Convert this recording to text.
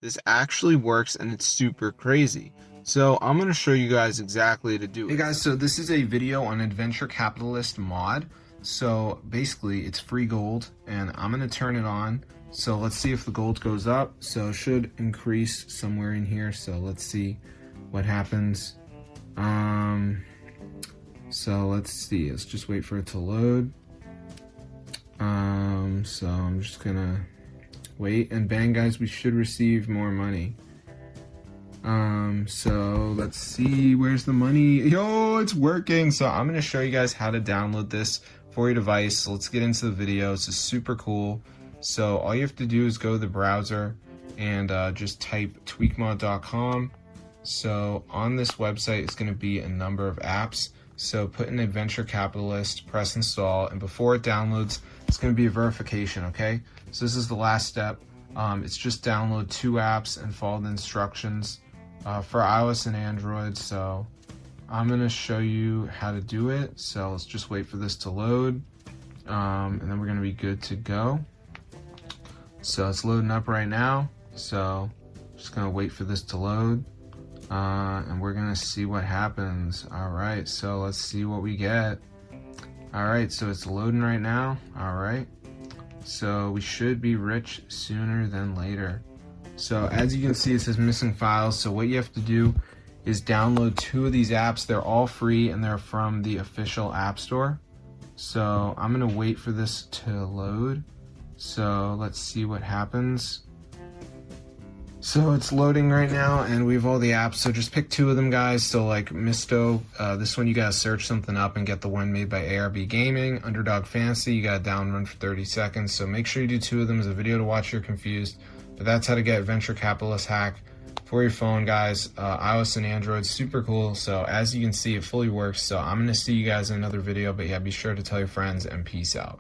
This actually works and it's super crazy. So I'm going to show you guys exactly how to do it. Hey guys, so this is a video on Adventure Capitalist mod. So basically it's free gold and I'm going to turn it on. So let's see if the gold goes up. So it should increase somewhere in here. So let's see what happens. So let's see, let's just wait for it to load. So I'm just gonna wait, and bang guys, we should receive more money. So let's see, where's the money? Yo, it's working. So I'm gonna show you guys how to download this for your device. So let's get into the video. This is super cool. So all you have to do is go to the browser and just type tweakmod.com. So on this website is going to be a number of apps. So put in Adventure Capitalist, press install, and before it downloads, it's going to be a verification, okay? So this is the last step. It's just download 2 apps and follow the instructions for iOS and Android. So I'm going to show you how to do it. So let's just wait for this to load, and then we're going to be good to go. So it's loading up right now. So just going to wait for this to load. And we're gonna see what happens. All right, so let's see what we get. All right, so it's loading right now. All right, so we should be rich sooner than later. So as you can see, it says missing files. So what you have to do is download 2 of these apps. They're all free and they're from the official app store. So I'm gonna wait for this to load. So let's see what happens. So it's loading right now and we have all the apps, so just pick 2 of them guys. So like Misto, this one you gotta search something up and get the one made by ARB Gaming. Underdog Fantasy, you gotta downrun for 30 seconds. So make sure you do 2 of them as a video to watch if you're confused. But that's how to get Venture Capitalist Hack for your phone guys, iOS and Android, super cool. So as you can see, it fully works. So I'm gonna see you guys in another video, but yeah, be sure to tell your friends and peace out.